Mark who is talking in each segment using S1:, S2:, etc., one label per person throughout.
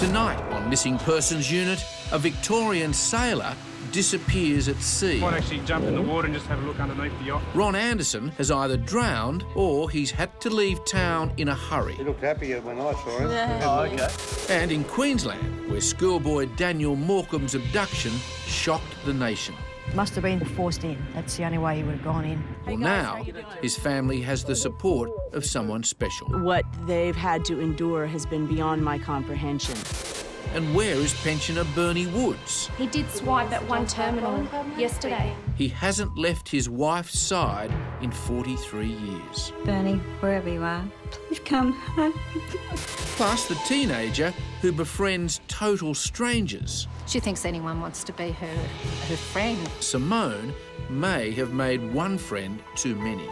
S1: Tonight on Missing Persons Unit, a Victorian sailor disappears at sea.
S2: Might actually jump in the water and just have a look underneath the yacht.
S1: Ron Anderson has either drowned or he's had to leave town in a hurry.
S3: He looked happier when I saw him.
S4: Yeah.
S2: Oh, OK.
S1: And in Queensland, where schoolboy Daniel Morcombe's abduction shocked the nation.
S4: Must have been forced in. That's the only way he would have gone in.
S1: Well, now his family has the support of someone special.
S5: What they've had to endure has been beyond my comprehension.
S1: And where is pensioner Bernie Woods?
S6: He did swipe at one terminal yesterday.
S1: He hasn't left his wife's side in 43 years.
S7: Bernie, wherever you are, please come home.
S1: Plus the teenager who befriends total strangers.
S6: She thinks anyone wants to be her friend.
S1: Simone may have made one friend too many.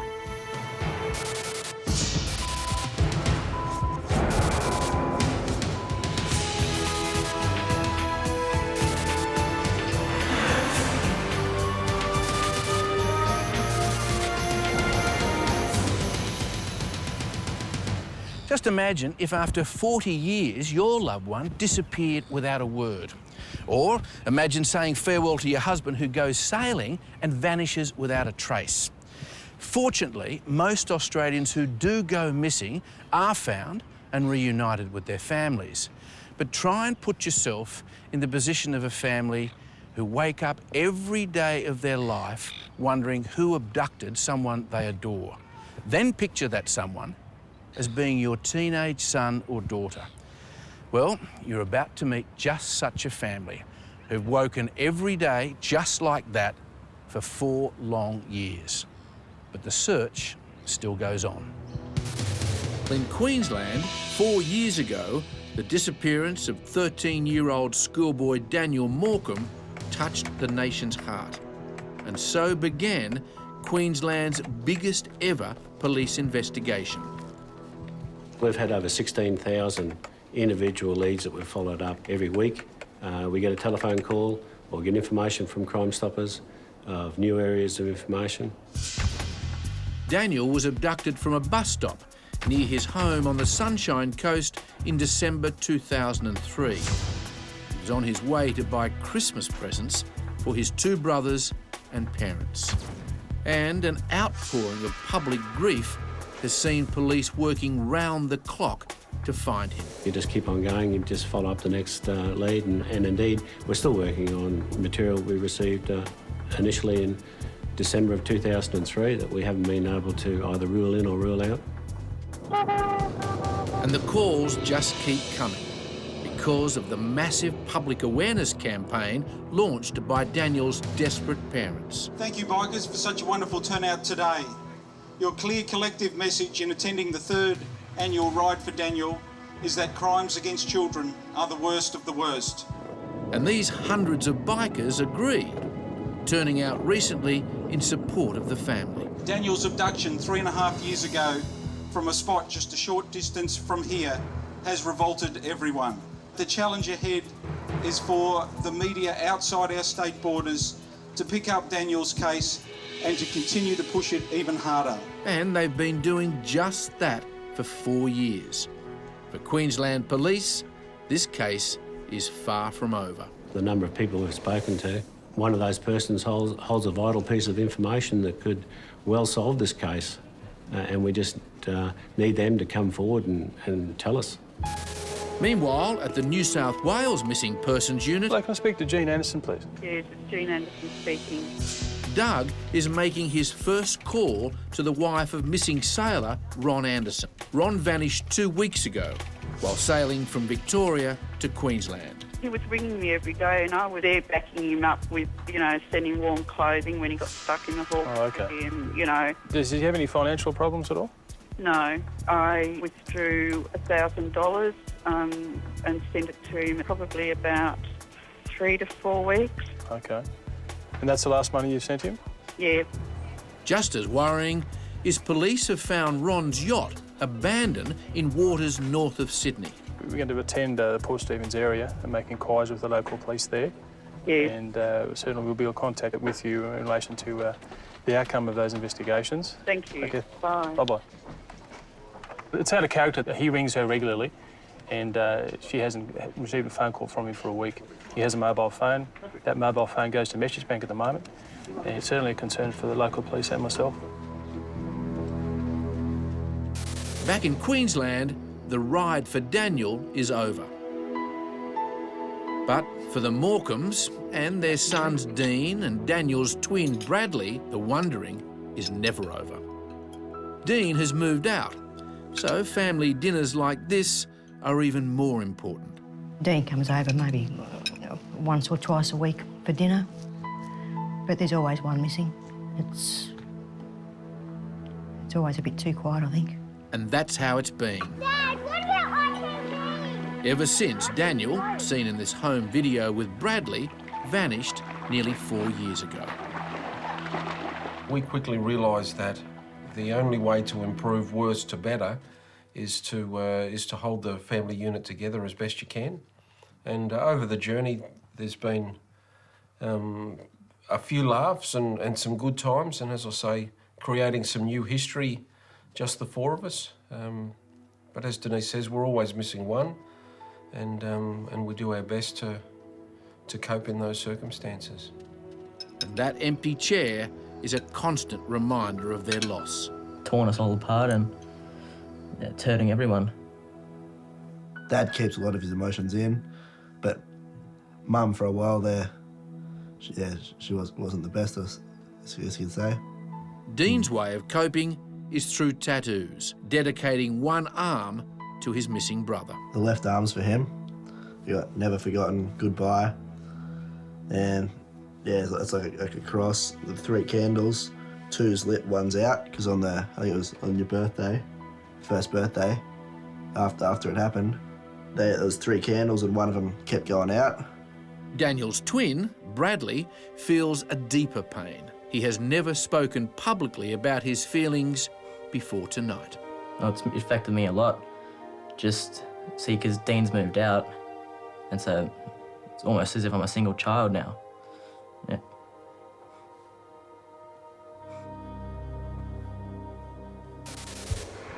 S1: Just imagine if after 40 years your loved one disappeared without a word. Or imagine saying farewell to your husband who goes sailing and vanishes without a trace. Fortunately, most Australians who do go missing are found and reunited with their families. But try and put yourself in the position of a family who wake up every day of their life wondering who abducted someone they adore. Then picture that someone as being your teenage son or daughter. Well, you're about to meet just such a family who've woken every day just like that for 4 long years. But the search still goes on. In Queensland, 4 years ago, the disappearance of 13-year-old schoolboy Daniel Morcombe touched the nation's heart. And so began Queensland's biggest ever police investigation.
S8: We've had over 16,000 individual leads that we've followed up every week. We get a telephone call or get information from Crime Stoppers of new areas of information.
S1: Daniel was abducted from a bus stop near his home on the Sunshine Coast in December 2003. He was on his way to buy Christmas presents for his 2 brothers and parents. And an outpouring of public grief has seen police working round the clock to find him.
S8: You just keep on going, you just follow up the next lead, and indeed, we're still working on material we received initially in December of 2003 that we haven't been able to either rule in or rule out.
S1: And the calls just keep coming because of the massive public awareness campaign launched by Daniel's desperate parents.
S9: Thank you, bikers, for such a wonderful turnout today. Your clear collective message in attending the 3rd annual Ride for Daniel is that crimes against children are the worst of the worst.
S1: And these hundreds of bikers agree, turning out recently in support of the family.
S9: Daniel's abduction 3.5 years ago from a spot just a short distance from here has revolted everyone. The challenge ahead is for the media outside our state borders to pick up Daniel's case and to continue to push it even harder.
S1: And they've been doing just that for 4 years. For Queensland Police, this case is far from over.
S8: The number of people we've spoken to, one of those persons holds a vital piece of information that could well solve this case, and we just need them to come forward and tell us.
S1: Meanwhile, at the New South Wales Missing Persons Unit...
S2: Hello, can I speak to Jean Anderson, please?
S10: Yes, it's Jean Anderson speaking.
S1: Doug is making his first call to the wife of missing sailor Ron Anderson. Ron vanished 2 weeks ago while sailing from Victoria to Queensland.
S10: He was ringing me every day and I was there backing him up with, sending warm clothing when he got stuck in the hall.
S2: Oh, OK.
S10: And,
S2: Does he have any financial problems at all?
S10: No. I withdrew $1,000 and sent it to him probably about 3 to 4 weeks.
S2: OK. And that's the last money you sent him?
S10: Yeah.
S1: Just as worrying is police have found Ron's yacht abandoned in waters north of Sydney.
S2: We're going to attend the Port Stephens area and make inquiries with the local police there.
S10: Yeah.
S2: And certainly we'll be in contact with you in relation to the outcome of those investigations.
S10: Thank you.
S2: Okay.
S10: Bye.
S2: Bye-bye. It's out of character that he rings her regularly and she hasn't received a phone call from him for a week. He has a mobile phone. That mobile phone goes to Message Bank at the moment, and it's certainly a concern for the local police and myself.
S1: Back in Queensland, the ride for Daniel is over. But for the Morcombes and their sons Dean and Daniel's twin Bradley, the wondering is never over. Dean has moved out, so family dinners like this are even more important.
S4: Dean comes over maybe once or twice a week for dinner, but there's always one missing. It's always a bit too quiet, I think.
S1: And that's how it's been.
S11: Dad, what about on TV?
S1: Ever since Daniel, seen in this home video with Bradley, vanished nearly 4 years ago.
S12: We quickly realised that the only way to improve worse to better is to hold the family unit together as best you can. And over the journey, there's been a few laughs and some good times, and as I say, creating some new history, just the four of us. But as Denise says, we're always missing one, and we do our best to cope in those circumstances.
S1: And that empty chair is a constant reminder of their loss.
S13: Torn us all apart, and it's hurting everyone.
S14: Dad keeps a lot of his emotions in, but Mum, for a while there, she wasn't the best, as you could say.
S1: Dean's way of coping is through tattoos, dedicating one arm to his missing brother.
S14: The left arm's for him. Never forgotten, goodbye. And yeah, it's like a cross with 3 candles, 2's lit, 1's out, because I think it was on your birthday, first birthday, after it happened, there was 3 candles and one of them kept going out.
S1: Daniel's twin, Bradley, feels a deeper pain. He has never spoken publicly about his feelings before tonight.
S13: Well, it's affected me a lot. Just see, because Dean's moved out, and so it's almost as if I'm a single child now. Yeah.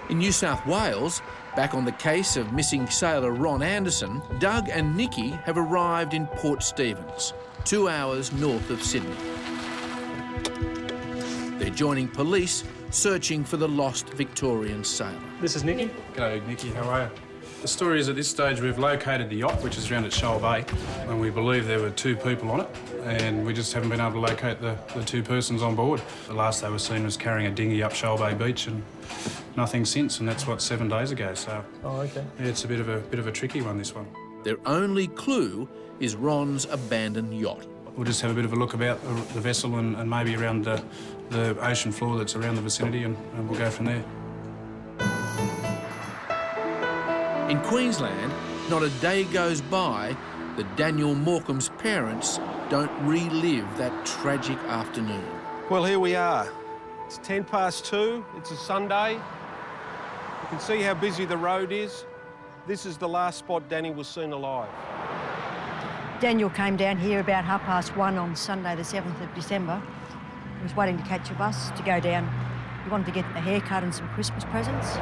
S1: In New South Wales, back on the case of missing sailor Ron Anderson, Doug and Nikki have arrived in Port Stephens, 2 hours north of Sydney. They're joining police searching for the lost Victorian sailor.
S2: This is Nikki.
S15: G'day, Nikki. How are you? The story is at this stage we've located the yacht, which is around at Shoal Bay, and we believe there were 2 people on it, and we just haven't been able to locate the 2 persons on board. The last they were seen was carrying a dinghy up Shoal Bay Beach, and nothing since, and that's, what, 7 days ago, so...
S2: Oh, OK.
S15: Yeah, it's a bit of a tricky one, this one.
S1: Their only clue is Ron's abandoned yacht.
S15: We'll just have a bit of a look about the vessel and maybe around the ocean floor that's around the vicinity, and we'll go from there.
S1: In Queensland, not a day goes by that Daniel Morcombe's parents don't relive that tragic afternoon.
S12: Well, here we are. It's 2:10. It's a Sunday. You can see how busy the road is. This is the last spot Danny was seen alive.
S4: Daniel came down here about 1:30 on Sunday, the 7th of December. He was waiting to catch a bus to go down. He wanted to get a haircut and some Christmas presents.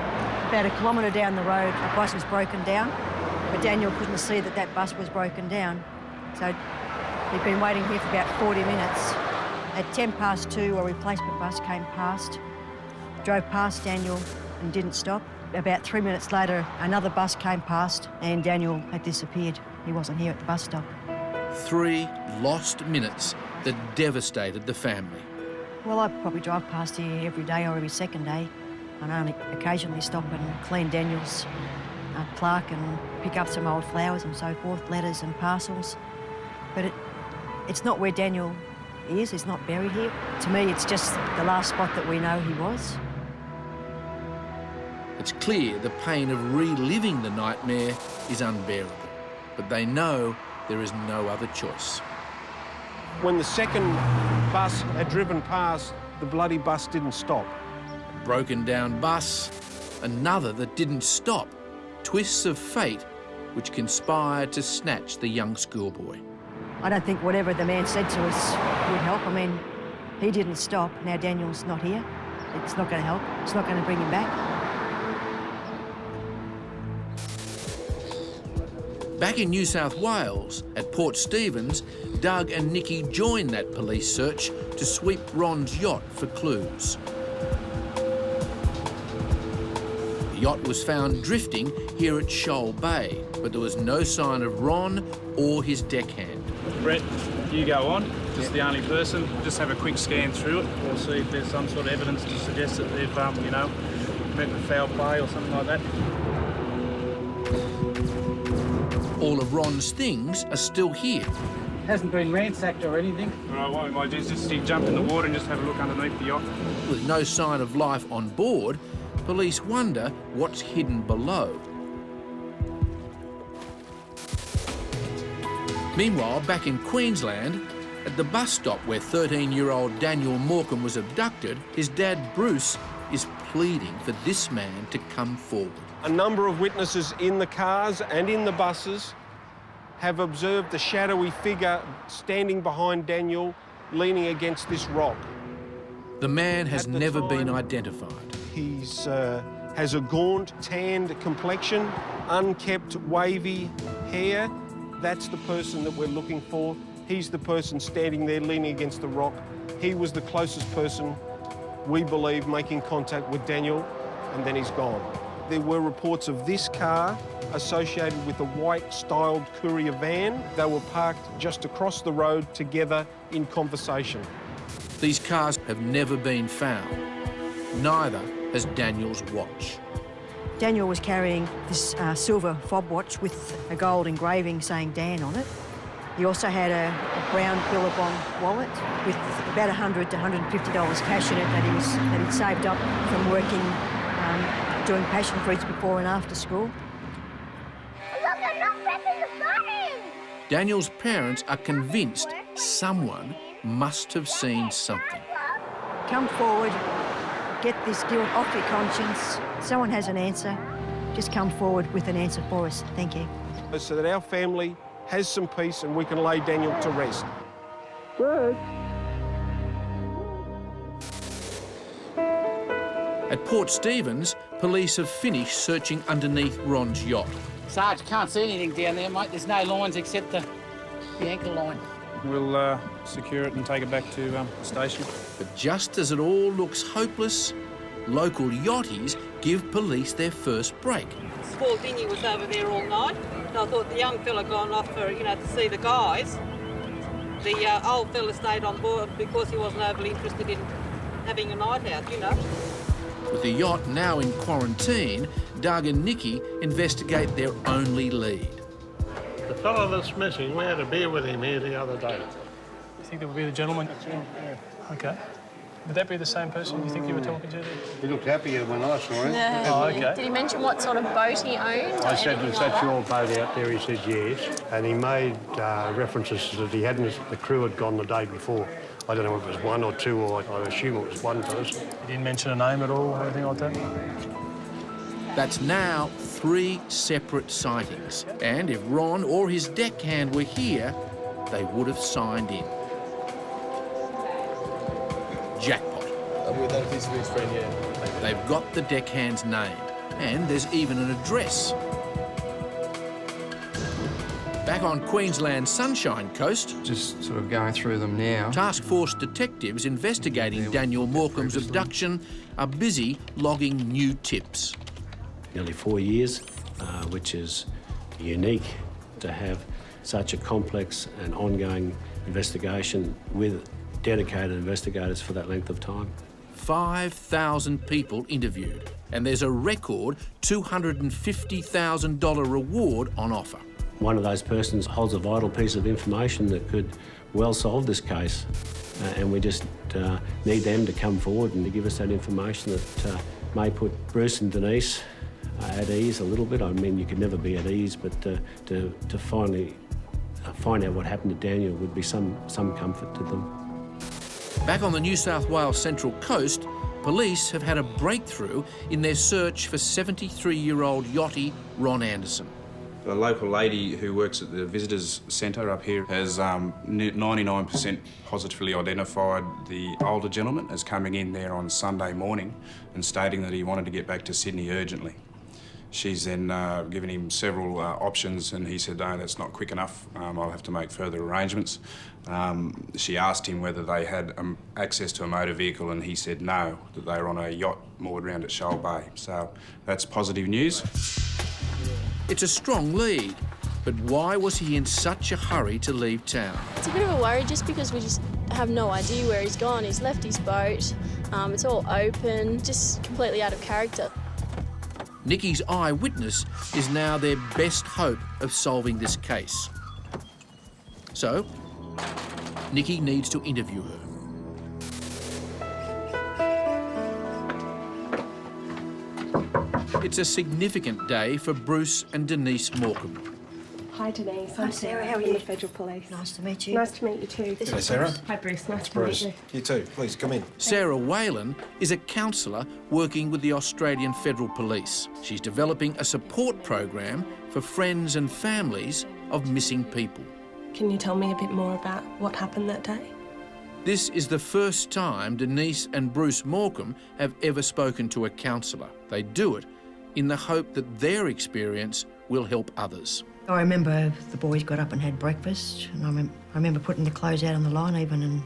S4: About a kilometre down the road, a bus was broken down, but Daniel couldn't see that bus was broken down. So he'd been waiting here for about 40 minutes. At 2:10, a replacement bus came past, drove past Daniel and didn't stop. About 3 minutes later, another bus came past and Daniel had disappeared. He wasn't here at the bus stop.
S1: 3 lost minutes that devastated the family.
S4: Well, I probably drive past here every day or every second day. I only occasionally stop and clean Daniel's plaque and pick up some old flowers and so forth, letters and parcels. But it's not where Daniel is. He's not buried here. To me, it's just the last spot that we know he was.
S1: It's clear the pain of reliving the nightmare is unbearable, but they know there is no other choice.
S12: When the second bus had driven past, the bloody bus didn't stop.
S1: A broken down bus, another that didn't stop. Twists of fate which conspired to snatch the young schoolboy.
S4: I don't think whatever the man said to us would help. I mean, he didn't stop. Now Daniel's not here. It's not going to help. It's not going to bring him back.
S1: Back in New South Wales, at Port Stephens, Doug and Nikki joined that police search to sweep Ron's yacht for clues. The yacht was found drifting here at Shoal Bay, but there was no sign of Ron or his deckhand.
S15: Brett, you go on. Just the only person. Just have a quick scan through it. We'll see if there's some sort of evidence to suggest that they've, you know, met with foul play or something like that.
S1: All of Ron's things are still here.
S16: Hasn't been ransacked or anything.
S15: All right, what we might do is just jump in the water and just have a look underneath the yacht.
S1: With no sign of life on board, police wonder what's hidden below. Meanwhile, back in Queensland, at the bus stop where 13-year-old Daniel Morcombe was abducted, his dad Bruce is pleading for this man to come forward.
S12: A number of witnesses in the cars and in the buses have observed the shadowy figure standing behind Daniel, leaning against this rock.
S1: The man has never been identified.
S12: He has a gaunt, tanned complexion, unkempt, wavy hair. That's the person that we're looking for. He's the person standing there leaning against the rock. He was the closest person, we believe, making contact with Daniel, and then he's gone. There were reports of this car associated with a white-styled courier van. They were parked just across the road together in conversation.
S1: These cars have never been found. Neither has Daniel's watch.
S4: Daniel was carrying this silver fob watch with a gold engraving saying Dan on it. He also had a brown Billabong wallet with about $100 to $150 cash in it that he'd saved up from working doing passion fruits before and after school. Daniel's parents are convinced someone must have seen something. Come forward, get this guilt off your conscience. Someone has an answer. Just come forward with an answer for us. Thank you.
S12: So that our family has some peace and we can lay Daniel to rest.
S4: Good.
S1: At Port Stephens, police have finished searching underneath Ron's yacht.
S16: Sarge, can't see anything down there, mate. There's no lines except the anchor line.
S15: We'll secure it and take it back to the station.
S1: But just as it all looks hopeless, local yachties give police their first break.
S17: Small dinghy was over there all night. So I thought the young fella gone off for, to see the guys. The old fella stayed on board because he wasn't overly interested in having a night out,
S1: With the yacht now in quarantine, Doug and Nikki investigate their only lead.
S18: The fellow that's missing, we had a beer with him here the other day.
S2: You think that would be the gentleman? Yeah. Okay. Would that be the same person you think you were talking to there?
S3: He looked happier when I saw him.
S6: Yeah.
S2: Oh, okay.
S6: Did he mention what sort of boat he owned?
S18: I said, is that your boat out there? He said, yes. And he made references that he hadn't, the crew had gone the day before. I don't know if it was one or two, or I assume it was one person.
S2: He didn't mention a name at all or anything like that?
S1: That's now 3 separate sightings. And if Ron or his deckhand were here, they would have signed in. Jackpot.
S2: His friend, yeah.
S1: They've got the deckhand's name, and there's even an address. Back on Queensland's Sunshine Coast,
S19: just sort of going through them now.
S1: Task Force detectives investigating Daniel Morcombe's abduction are busy logging new tips.
S8: Nearly 4 years, which is unique to have such a complex and ongoing investigation with dedicated investigators for that length of time.
S1: 5,000 people interviewed, and there's a record $250,000 reward on offer.
S8: One of those persons holds a vital piece of information that could well solve this case, and we just need them to come forward and to give us that information that may put Bruce and Denise at ease a little bit. I mean, you could never be at ease, but to finally find out what happened to Daniel would be some comfort to them.
S1: Back on the New South Wales Central Coast, police have had a breakthrough in their search for 73-year-old yachtie Ron Anderson.
S20: A local lady who works at the visitors centre up here has 99% positively identified the older gentleman as coming in there on Sunday morning and stating that he wanted to get back to Sydney urgently. She's then given him several options, and he said, no, that's not quick enough. I'll have to make further arrangements. She asked him whether they had access to a motor vehicle, and he said no, that they were on a yacht moored around at Shoal Bay. So that's positive news.
S1: It's a strong lead, but why was he in such a hurry to leave town?
S21: It's a bit of a worry just because we just have no idea where he's gone. He's left his boat, it's all open, just completely out of character.
S1: Nikki's eyewitness is now their best hope of solving this case. So, Nikki needs to interview her. It's a significant day for Bruce and Denise Morcombe.
S22: Hi Denise,
S4: Hi,
S22: I'm
S4: Sarah, how are
S22: from
S4: you?
S22: the Federal Police.
S4: Nice to meet you.
S22: Nice to meet you too.
S12: Hey, Sarah.
S22: Hi Bruce, nice to
S12: Bruce.
S22: meet you.
S12: You too. Please, come in.
S1: Sarah Whalen is a counsellor working with the Australian Federal Police. She's developing a support program for friends and families of missing people.
S22: Can you tell me a bit more about what happened that day?
S1: This is the first time Denise and Bruce Morcombe have ever spoken to a counsellor. They do it in the hope that their experience will help others.
S4: I remember the boys got up and had breakfast, and I remember putting the clothes out on the line even,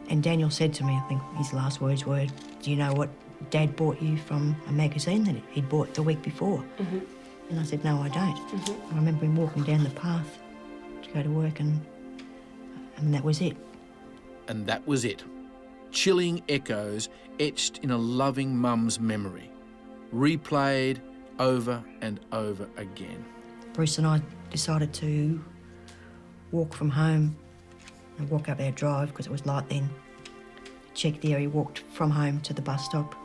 S4: and Daniel said to me, I think his last words were, do you know what Dad bought you from a magazine that he'd bought the week before?
S22: Mm-hmm.
S4: And I said, no, I don't.
S22: Mm-hmm.
S4: I remember him walking down the path to go to work, and that was it.
S1: And that was it. Chilling echoes etched in a loving mum's memory, replayed over and over again.
S4: Bruce and I decided to walk from home and walk up our drive, because it was light then. Check the area, walked from home to the bus stop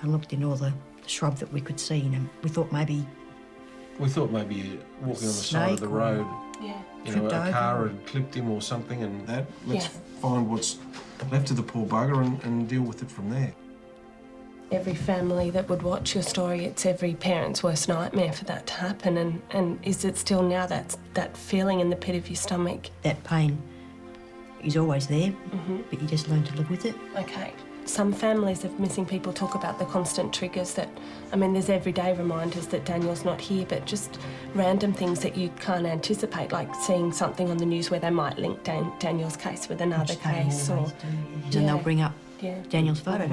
S4: and looked in all the shrub that we could see, and we thought maybe
S12: walking on the side of the road, you know, a car had clipped him or something, and that. Let's find what's left of the poor bugger and deal with it from there.
S22: Every family that would watch your story, it's every parent's worst nightmare for that to happen. And is it still now that feeling in the pit of your stomach?
S4: That pain is always there, but you just learn to live with it.
S22: Okay. Some families of missing people talk about the constant triggers that, I mean, there's everyday reminders that Daniel's not here, but just random things that you can't anticipate, like seeing something on the news where they might link Daniel's case with another case.
S4: And they'll bring up Daniel's photo.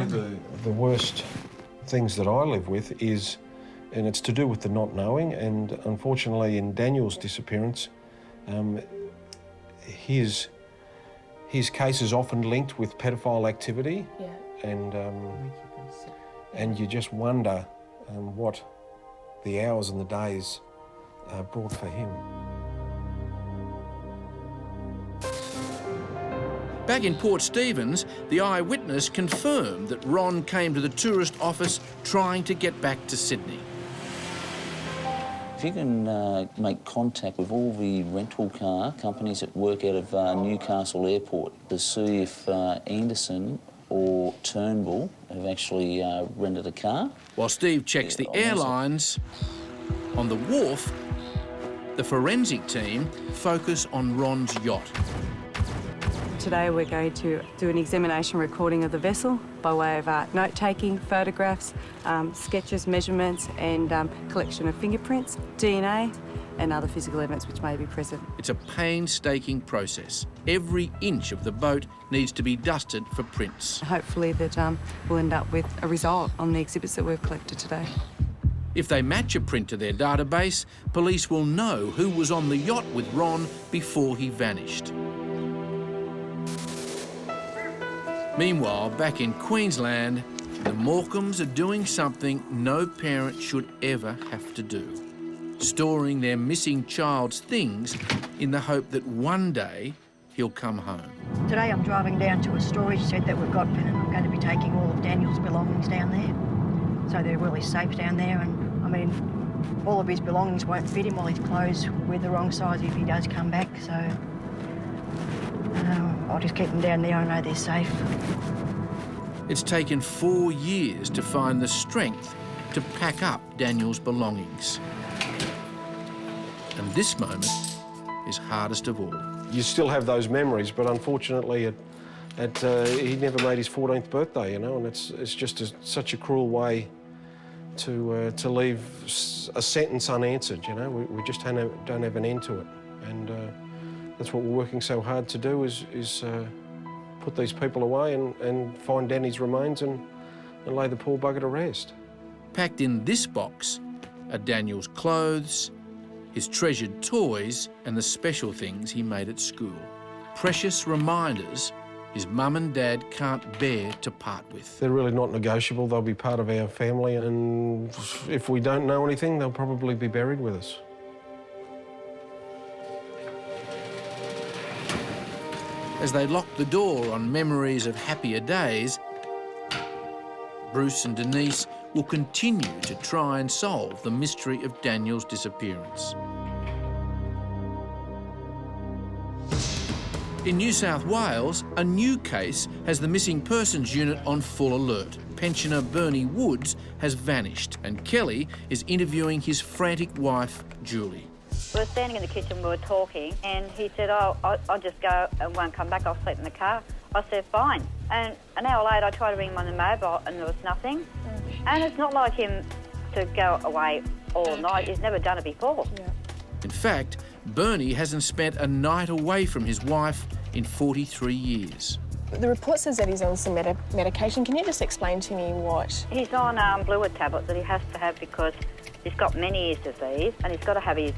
S12: The worst things that I live with is, and it's to do with the not knowing, and unfortunately in Daniel's disappearance, his case is often linked with pedophile activity, and you just wonder what the hours and the days brought for him.
S1: Back in Port Stephens, the eyewitness confirmed that Ron came to the tourist office trying to get back to Sydney.
S23: If you can make contact with all the rental car companies that work out of Newcastle Airport to see if Anderson or Turnbull have actually rented a car.
S1: While Steve checks the airlines, on the wharf, the forensic team focus on Ron's yacht.
S24: Today we're going to do an examination recording of the vessel by way of note-taking, photographs, sketches, measurements and collection of fingerprints, DNA and other physical evidence which may be present.
S1: It's a painstaking process. Every inch of the boat needs to be dusted for prints.
S24: Hopefully that we'll end up with a result on the exhibits that we've collected today.
S1: If they match a print to their database, police will know who was on the yacht with Ron before he vanished. Meanwhile, back in Queensland, the Morcombes are doing something no parent should ever have to do. Storing their missing child's things in the hope that one day he'll come home.
S4: Today I'm driving down to a storage shed that we've got, and I'm going to be taking all of Daniel's belongings down there. So they're really safe down there, and I mean, all of his belongings won't fit him, all his clothes we're the wrong size if he does come back, so I'll just keep them down there. I know they're safe.
S1: It's taken 4 years to find the strength to pack up Daniel's belongings. And this moment is hardest of all.
S12: You still have those memories, but unfortunately he never made his 14th birthday, you know, and it's just such a cruel way to leave a sentence unanswered, you know. We just don't have an end to it. And that's what we're working so hard to do is put these people away and find Danny's remains and lay the poor bugger to rest.
S1: Packed in this box are Daniel's clothes, his treasured toys and the special things he made at school. Precious reminders his mum and dad can't bear to part with.
S12: They're really not negotiable. They'll be part of our family, and if we don't know anything, they'll probably be buried with us.
S1: As they lock the door on memories of happier days, Bruce and Denise will continue to try and solve the mystery of Daniel's disappearance. In New South Wales, a new case has the Missing Persons Unit on full alert. Pensioner Bernie Woods has vanished, and Kelly is interviewing his frantic wife, Julie.
S5: We were standing in the kitchen, we were talking, and he said, oh, I'll just go and won't come back, I'll sleep in the car. I said, fine. And an hour later, I tried to ring him on the mobile, and there was nothing. And it's not like him to go away all night. He's never done it before. Yeah.
S1: In fact, Bernie hasn't spent a night away from his wife in 43 years.
S6: The report says that he's on some medication. Can you just explain to me what?
S5: He's on fluid tablets that he has to have because he's got Meniere's disease, and he's got to have his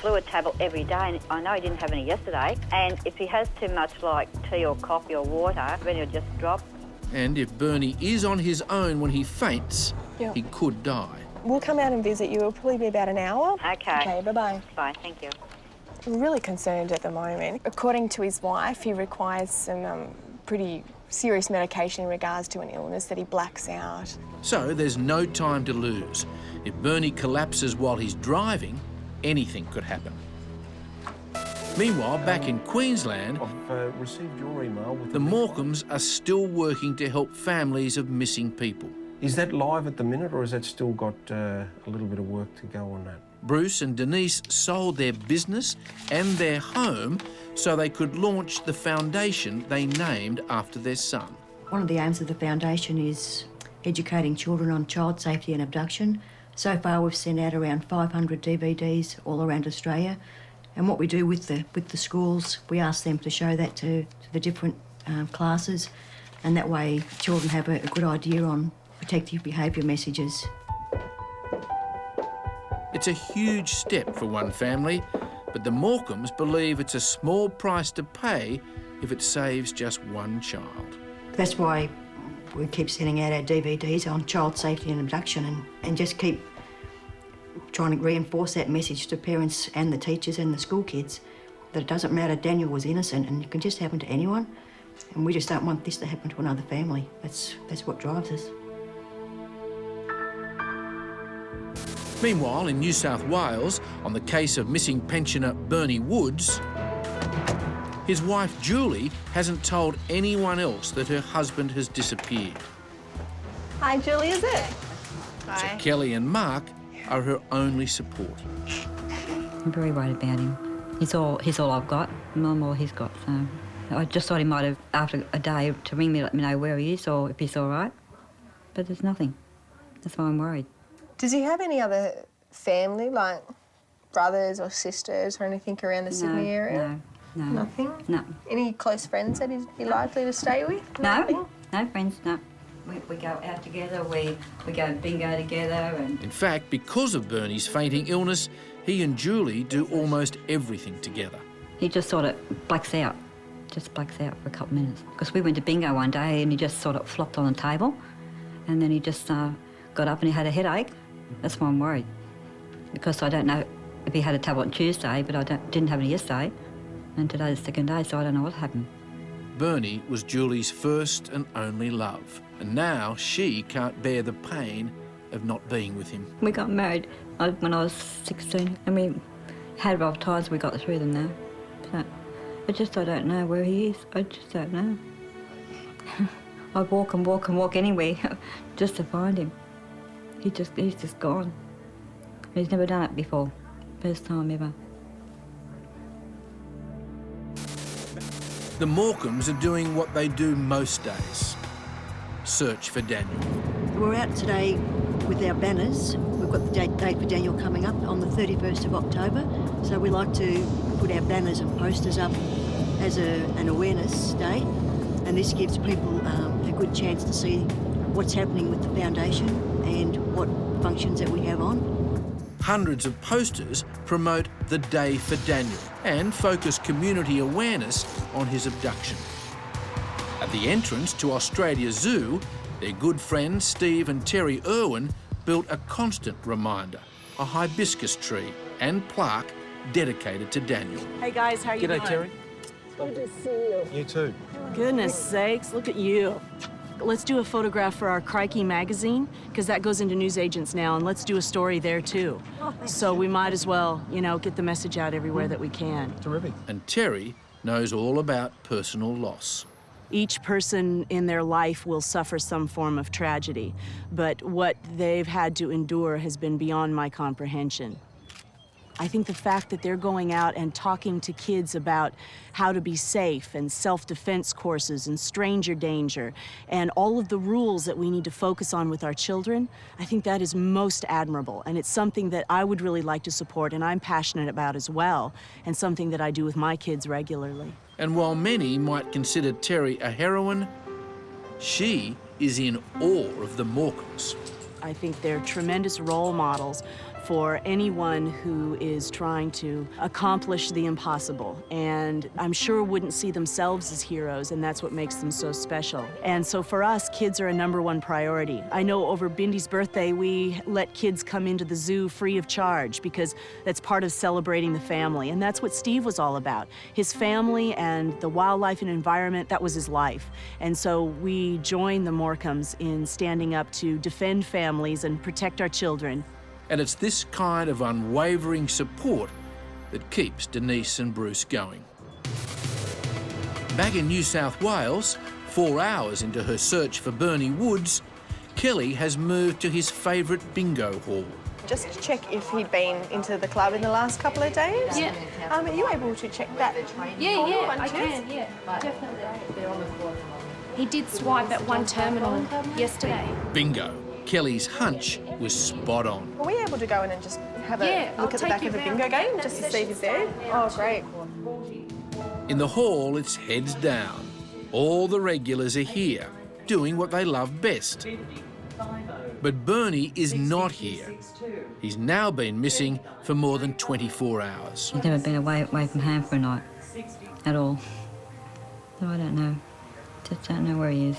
S5: fluid tablet every day. And I know he didn't have any yesterday. And if he has too much, like tea or coffee or water, then he'll just drop. And if Bernie is on his own when he faints, he could die.
S6: We'll come out and visit you. It'll probably be about an hour.
S5: Okay.
S6: Okay, bye-bye.
S5: Bye, thank you.
S6: I'm really concerned at the moment. According to his wife, he requires some pretty serious medication in regards to an illness that he blacks out.
S1: So there's no time to lose. If Bernie collapses while he's driving, anything could happen. Meanwhile, back in Queensland,
S12: I've received your email with
S1: the Morcombes are still working to help families of missing people.
S12: Is that live at the minute, or has that still got a little bit of work to go on that?
S1: Bruce and Denise sold their business and their home so they could launch the foundation they named after their son.
S4: One of the aims of the foundation is educating children on child safety and abduction. So far, we've sent out around 500 DVDs all around Australia. And what we do with the schools, we ask them to show that to the different classes, and that way children have a good idea on protective behaviour messages.
S1: It's a huge step for one family, but the Morcombes believe it's a small price to pay if it saves just one child.
S4: That's why we keep sending out our DVDs on child safety and abduction, and just keep trying to reinforce that message to parents and the teachers and the school kids that it doesn't matter, Daniel was innocent and it can just happen to anyone, and we just don't want this to happen to another family. That's what drives us.
S1: Meanwhile, in New South Wales, on the case of missing pensioner Bernie Woods, his wife Julie hasn't told anyone else that her husband has disappeared.
S6: Hi, Julie, is it?
S1: So Kelly and Mark are her only support.
S7: I'm very worried about him. He's all I've got, and I'm all he's got. So I just thought he might have, after a day, to ring me, let me know where he is or if he's all right. But there's nothing. That's why I'm worried.
S6: Does he have any other family, like brothers or sisters or anything around the Sydney area?
S7: No.
S6: Nothing?
S7: No.
S6: Any close friends that he'd be likely to stay with?
S7: No. No friends, no. We go out together, we go bingo together. And
S1: in fact, because of Bernie's fainting illness, he and Julie do almost everything together.
S7: He just sort of blacks out for a couple of minutes. Because we went to bingo one day and he just sort of flopped on the table, and then he just got up and he had a headache. That's why I'm worried. Because I don't know if he had a tablet on Tuesday, but I didn't have it yesterday, and today's the second day, so I don't know what happened.
S1: Bernie was Julie's first and only love, and now she can't bear the pain of not being with him.
S7: We got married when I was 16, and we had rough times. We got through them now. So I don't know where he is. I just don't know. I'd walk and walk and walk anywhere just to find him. He's just gone. He's never done it before. First time ever.
S1: The Morcombes are doing what they do most days. Search for Daniel.
S4: We're out today with our banners. We've got the date for Daniel coming up on the 31st of October, so we like to put our banners and posters up as an awareness day, and this gives people a good chance to see what's happening with the foundation and what functions that we have on.
S1: Hundreds of posters promote the Day for Daniel and focus community awareness on his abduction. At the entrance to Australia Zoo, their good friends Steve and Terry Irwin built a constant reminder, a hibiscus tree and plaque dedicated to Daniel.
S9: Hey guys, how are you doing?
S10: G'day, Terry.
S9: Good to see you.
S10: You too.
S9: Goodness sakes, look at you. Let's do a photograph for our Crikey magazine, because that goes into newsagents now, and let's do a story there too. So we might as well, you know, get the message out everywhere that we can.
S10: Terrific.
S1: And Terry knows all about personal loss.
S9: Each person in their life will suffer some form of tragedy, but what they've had to endure has been beyond my comprehension. I think the fact that they're going out and talking to kids about how to be safe and self-defense courses and stranger danger and all of the rules that we need to focus on with our children, I think that is most admirable, and it's something that I would really like to support and I'm passionate about as well, and something that I do with my kids regularly.
S1: And while many might consider Terry a heroine, she is in awe of the Morcombes.
S9: I think they're tremendous role models for anyone who is trying to accomplish the impossible, and I'm sure wouldn't see themselves as heroes, and that's what makes them so special. And so for us, kids are a #1 priority. I know over Bindy's birthday, we let kids come into the zoo free of charge because that's part of celebrating the family, and that's what Steve was all about. His family and the wildlife and environment, that was his life. And so we join the Morcombes in standing up to defend families and protect our children.
S1: And it's this kind of unwavering support that keeps Denise and Bruce going. Back in New South Wales, 4 hours into her search for Bernie Woods, Kelly has moved to his favourite bingo hall.
S6: Just to check if he'd been into the club in the last couple of days.
S21: Yeah.
S6: Are you able to check that?
S21: Yeah, I can, yeah, definitely. He did swipe at one terminal yesterday.
S1: Bingo. Kelly's hunch was spot on.
S6: Were we able to go in and just have a look at the back of a bingo game just to see if he's there? Oh, great.
S1: In the hall, it's heads down. All the regulars are here, doing what they love best. But Bernie is not here. He's now been missing for more than 24 hours.
S7: He's never been away from home for a night at all. So I don't know. Just don't know where he is.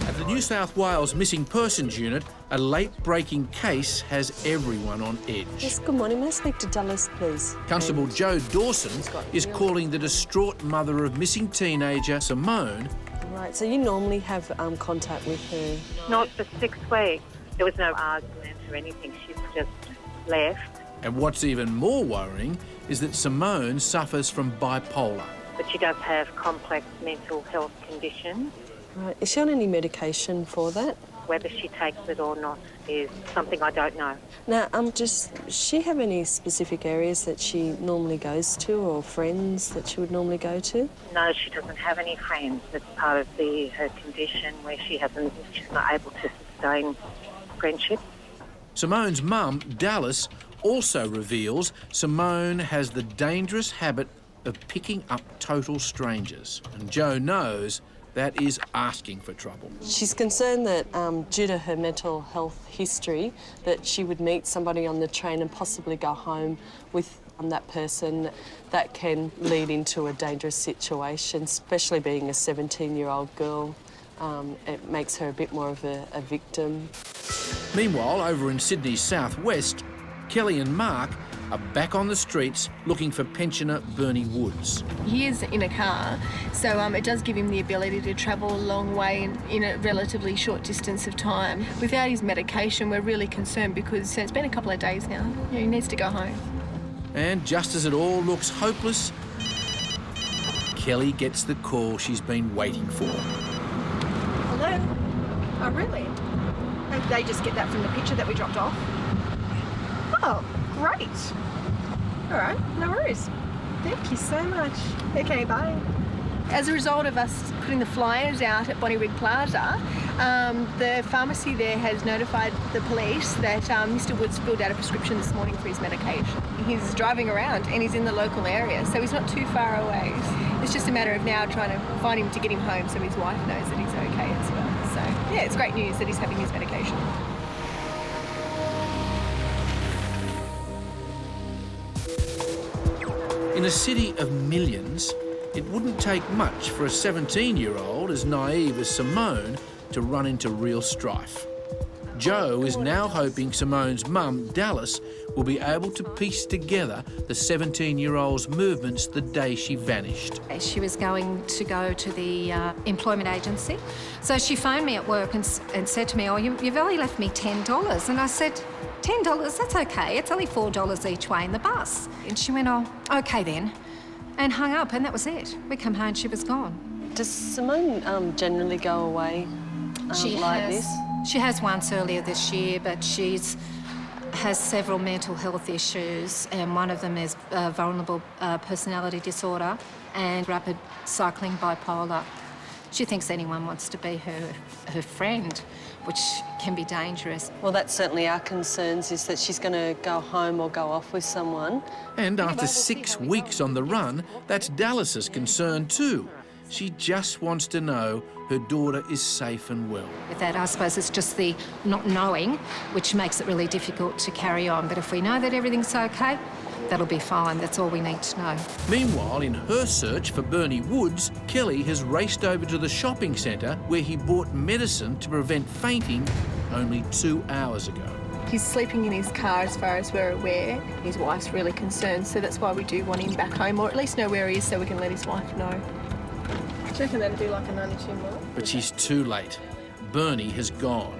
S1: At the New South Wales Missing Persons Unit, a late-breaking case has everyone on edge.
S11: Yes, good morning. May I speak to Dallas, please?
S1: Constable Joe Dawson is calling the distraught mother of missing teenager Simone.
S11: Right, so you normally have contact with her?
S14: Not for 6 weeks. There was no argument or anything. She's just left.
S1: And what's even more worrying is that Simone suffers from bipolar.
S14: But she does have complex mental health conditions.
S11: Right. Is she on any medication for that?
S14: Whether she takes it or not is something I don't know.
S11: Now, does she have any specific areas that she normally goes to or friends that she would normally go to?
S14: No, she doesn't have any friends. It's part of her condition where she's not able to sustain friendship.
S1: Simone's mum, Dallas, also reveals Simone has the dangerous habit of picking up total strangers. And Joe knows that is asking for trouble.
S11: She's concerned that due to her mental health history, that she would meet somebody on the train and possibly go home with that person. That can lead into a dangerous situation, especially being a 17-year-old girl. It makes her a bit more of a victim.
S1: Meanwhile, over in Sydney's southwest, Kelly and Mark are back on the streets looking for pensioner Bernie Woods.
S6: He is in a car, so it does give him the ability to travel a long way in a relatively short distance of time. Without his medication, we're really concerned because it's been a couple of days now. He needs to go home.
S1: And just as it all looks hopeless, Kelly gets the call she's been waiting for.
S6: Hello? Oh, really? Did they just get that from the picture that we dropped off? Oh, great. All right, no worries. Thank you so much. Okay, bye. As a result of us putting the flyers out at Bonnyrigg Plaza, the pharmacy there has notified the police that Mr Woods filled out a prescription this morning for his medication. He's driving around and he's in the local area, so he's not too far away. It's just a matter of now trying to find him to get him home so his wife knows that he's okay as well. So, yeah, it's great news that he's having his medication.
S1: In a city of millions, it wouldn't take much for a 17-year-old as naive as Simone to run into real strife. Joe is now hoping Simone's mum, Dallas, will be able to piece together the 17-year-old's movements the day she vanished.
S10: She was going to go to the employment agency. So she phoned me at work and said to me, oh, you've only left me $10. And I said, $10? That's okay. It's only $4 each way in the bus. And she went, oh, OK then, and hung up, and that was it. We come home, she was gone.
S11: Does Simone generally go away this?
S10: She has once earlier this year, but has several mental health issues, and one of them is vulnerable personality disorder and rapid cycling bipolar. She thinks anyone wants to be her friend, which can be dangerous.
S11: Well, that's certainly our concerns, is that she's going to go home or go off with someone.
S1: And after 6 weeks on the run, that's Dallas's concern too. She just wants to know her daughter is safe and well.
S10: With that, I suppose it's just the not knowing, which makes it really difficult to carry on. But if we know that everything's OK, that'll be fine. That's all we need to know.
S1: Meanwhile, in her search for Bernie Woods, Kelly has raced over to the shopping centre where he bought medicine to prevent fainting only 2 hours ago.
S6: He's sleeping in his car as far as we're aware. His wife's really concerned, so that's why we do want him back home, or at least know where he is so we can let his wife know. Do you reckon that'd be like a 92 more?
S1: But she's too late. Bernie has gone.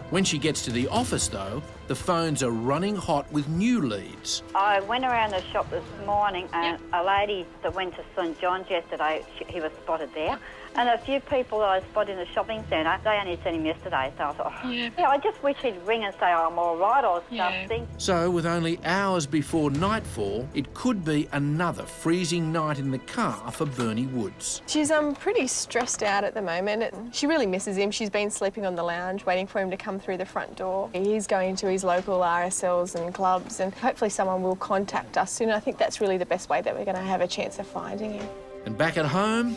S1: When she gets to the office, though, the phones are running hot with new leads.
S5: I went around the shop this morning and a lady that went to St John's yesterday, he was spotted there. And a few people that I spotted in the shopping centre, they only seen him yesterday. So I thought, I just wish he'd ring and say, oh, I'm all right or something.
S1: So, with only hours before nightfall, it could be another freezing night in the car for Bernie Woods.
S6: She's pretty stressed out at the moment. She really misses him. She's been sleeping on the lounge, waiting for him to come through the front door. He's going to his local RSLs and clubs, and hopefully someone will contact us soon. I think that's really the best way that we're going to have a chance of finding him.
S1: And back at home,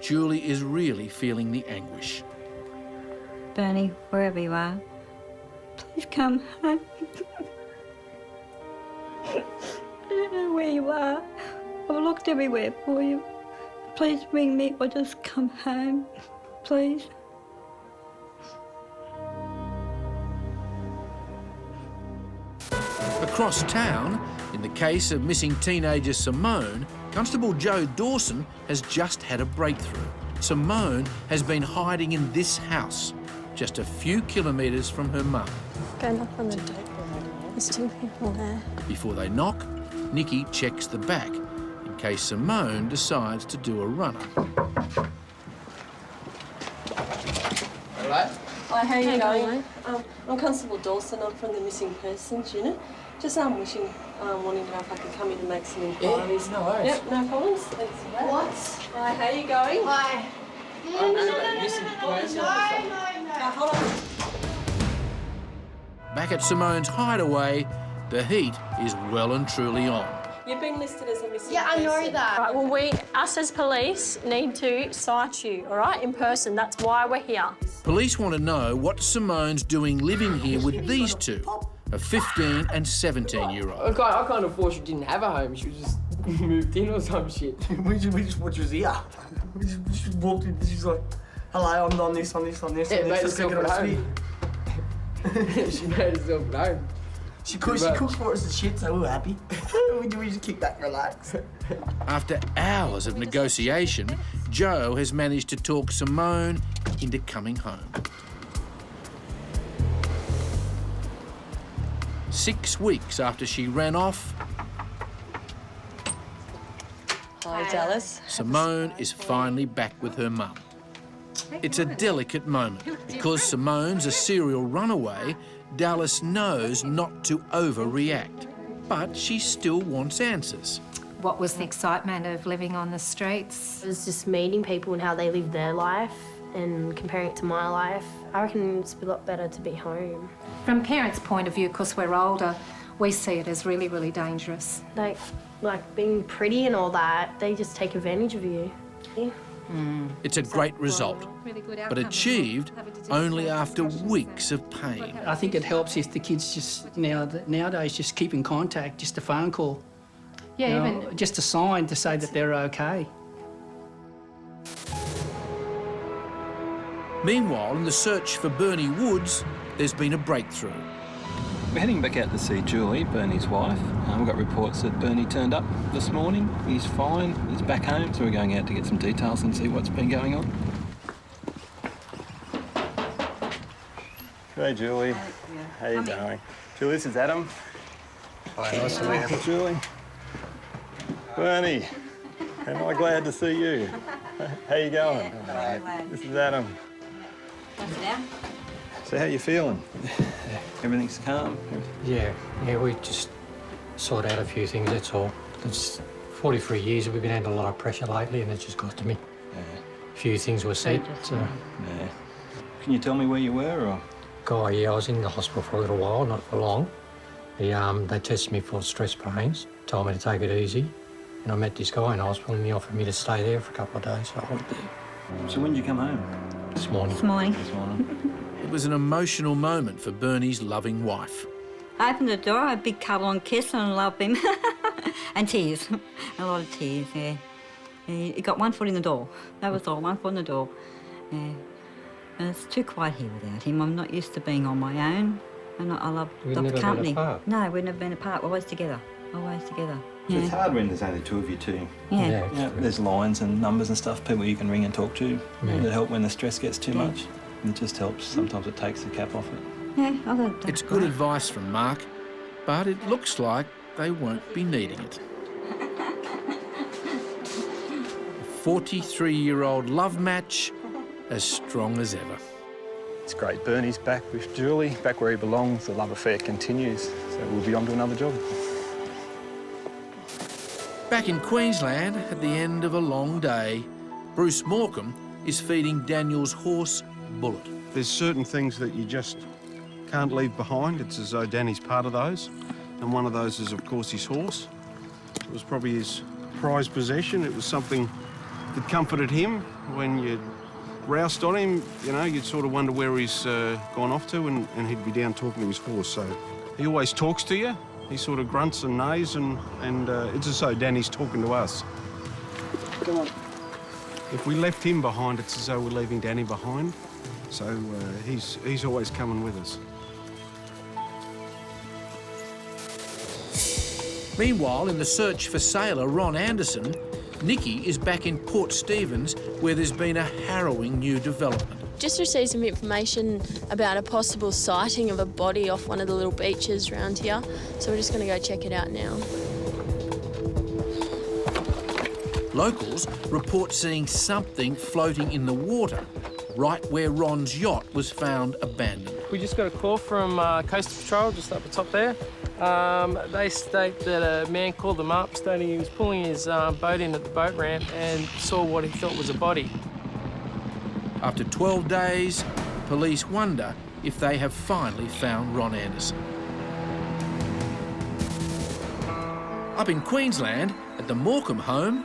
S1: Julie is really feeling the anguish.
S7: Bernie, wherever you are, please come home. I don't know where you are. I've looked everywhere for you. Please ring me or just come home, please.
S1: Across town, in the case of missing teenager Simone, Constable Joe Dawson has just had a breakthrough. Simone has been hiding in this house, just a few kilometres from her mum.
S6: Go knock on the door. There's 2 people there.
S1: Before they knock, Nikki checks the back in case Simone decides to do a runner.
S11: All right. Hi, how are you going? I'm Constable Dawson. I'm from the Missing Persons Unit. Just wanting to know if I can come in and make some inquiries.
S13: Yeah, no worries.
S11: Yep, no problems. Thanks for that. What? Hi, how are you going? Hi. No, hold on.
S1: Back at Simone's hideaway, the heat is well and truly on.
S11: You've been listed as a missing person.
S21: Yeah, I know that. Right, well, us as police need to cite you, all right, in person. That's why we're here.
S1: Police want to know what Simone's doing living here with these two, a 15 and 17-year-old.
S13: I kind of thought she didn't have a home. She was just moved in or some shit.
S15: we just thought she was here. We just walked in. She's like, hello, I'm on this.
S13: Yeah, made herself at home. She made herself at home.
S15: She cooked for us and shit, so we were happy. we just kick back and relax.
S1: After hours of negotiation, Joe has managed to talk Simone into coming home. 6 weeks after she ran off,
S11: Hi, Dallas.
S1: Simone is finally back with her mum. It's a delicate moment. Because Simone's a serial runaway, Dallas knows not to overreact. But she still wants answers.
S10: what was the excitement of living on the streets.
S3: It was just meeting people and how they live their life and comparing it to my life. I reckon it's a lot better to be home.
S10: From parents' point of view, because we're older, we see it as really, really dangerous.
S3: Like being pretty and all that, they just take advantage of you. Yeah.
S1: It's a great result, but achieved only after weeks of pain.
S16: I think it helps if the kids just nowadays just keep in contact, just a phone call.
S10: Yeah,
S16: you know, just a sign to say that they're okay.
S1: Meanwhile, in the search for Bernie Woods, there's been a breakthrough.
S17: We're heading back out to see Julie, Bernie's wife. We've got reports that Bernie turned up this morning. He's fine, he's back home, so we're going out to get some details and see what's been going on. Hey, Julie. How you doing? Julie, this is Adam. Hi, nice to meet you. Julie. Bernie, am I glad to see you? How you going? This is Adam. So how you feeling? Everything's calm?
S18: Yeah, we just sort out a few things, that's all. It's 43 years, we've been under a lot of pressure lately and it's just got to me.
S17: Yeah.
S18: A few things were said, so...
S17: Yeah. Can you tell me where you were, or...?
S18: I was in the hospital for a little while, not for long. They tested me for stress pains, told me to take it easy, and I met this guy in hospital and he offered me to stay there for a couple of days, so I went there.
S17: So when did you come home?
S18: This morning.
S7: This morning.
S17: This morning.
S1: It was an emotional moment for Bernie's loving wife.
S7: I opened the door, a big cuddle and kiss, and I loved him. And tears. A lot of tears, yeah. He got 1 foot in the door. That was all, 1 foot in the door. Yeah. And it's too quiet here without him. I'm not used to being on my own. And I love the company.
S18: Been apart?
S7: No, we've never been apart. We're always together. Always together.
S17: So it's hard when there's only two of you too.
S7: Yeah.
S17: There's lines and numbers and stuff, people you can ring and talk to that help when the stress gets too much. And it just helps. Sometimes it takes the cap off it.
S7: Yeah,
S1: it's good advice from Mark, but it looks like they won't be needing it. A 43-year-old love match, as strong as ever.
S17: It's great. Bernie's back with Julie, back where he belongs. The love affair continues, so we'll be on to another job.
S1: Back in Queensland, at the end of a long day, Bruce Morcombe is feeding Daniel's horse, Bullet.
S12: There's certain things that you just can't leave behind. It's as though Danny's part of those. And one of those is, of course, his horse. It was probably his prized possession. It was something that comforted him. When you roused on him, you know, you'd sort of wonder where he's gone off to, and he'd be down talking to his horse. So he always talks to you. He sort of grunts and neighs, and it's as though Danny's talking to us.
S17: Come on.
S12: If we left him behind, it's as though we're leaving Danny behind. So he's always coming with us.
S1: Meanwhile, in the search for sailor Ron Anderson, Nikki is back in Port Stephens, where there's been a harrowing new development.
S21: Just received some information about a possible sighting of a body off one of the little beaches around here, so we're just going to go check it out now.
S1: Locals report seeing something floating in the water, right where Ron's yacht was found abandoned.
S2: We just got a call from Coastal Patrol just up the top there. They state that a man called them up stating he was pulling his boat in at the boat ramp and saw what he thought was a body.
S1: After 12 days, police wonder if they have finally found Ron Anderson. Up in Queensland, at the Morcombe home,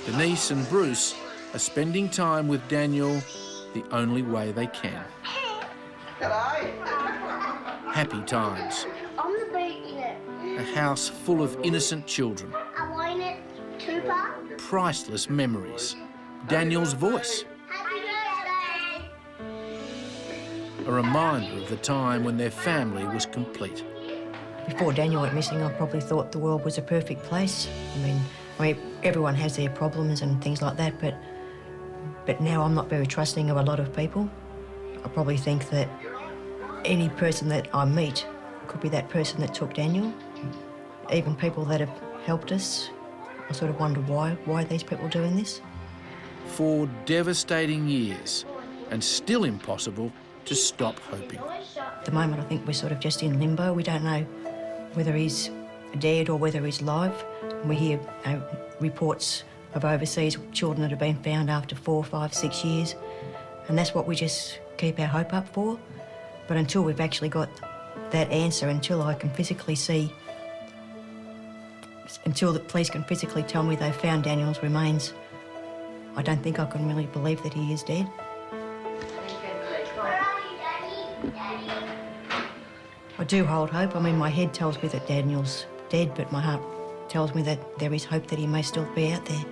S1: Denise and Bruce are spending time with Daniel the only way they can. Happy times. A house full of innocent children. Priceless memories. Daniel's voice. A reminder of the time when their family was complete.
S4: Before Daniel went missing, I probably thought the world was a perfect place. I mean, everyone has their problems and things like that, but now I'm not very trusting of a lot of people. I probably think that any person that I meet could be that person that took Daniel. Even people that have helped us, I sort of wonder why these people are doing this.
S1: 4 devastating years, and still impossible to stop hoping.
S4: At the moment, I think we're sort of just in limbo. We don't know whether he's dead or whether he's alive. We hear reports of overseas children that have been found after 4, 5, 6 years, and that's what we just keep our hope up for. But until we've actually got that answer, until I can physically see, until the police can physically tell me they've found Daniel's remains, I don't think I can really believe that he is dead. I do hold hope. I mean, my head tells me that Daniel's dead, but my heart tells me that there is hope that he may still be out there.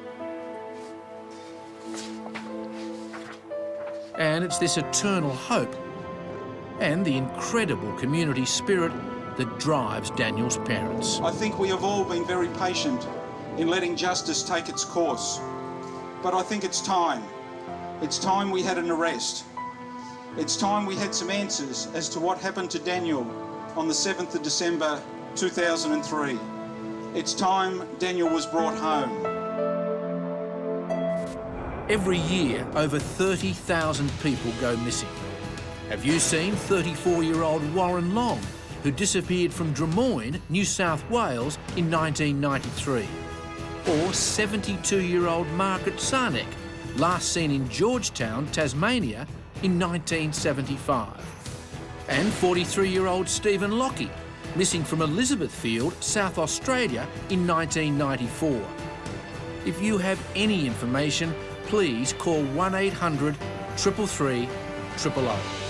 S1: And it's this eternal hope and the incredible community spirit that drives Daniel's parents.
S8: I think we have all been very patient in letting justice take its course. But I think it's time. It's time we had an arrest. It's time we had some answers as to what happened to Daniel on the 7th of December 2003. It's time Daniel was brought home.
S1: Every year, over 30,000 people go missing. Have you seen 34-year-old Warren Long, who disappeared from Drummoyne, New South Wales in 1993? Or 72-year-old Margaret Sarnek, last seen in Georgetown, Tasmania in 1975. And 43-year-old Stephen Lockie, missing from Elizabethfield, South Australia in 1994. If you have any information, please call 1-800 333 000.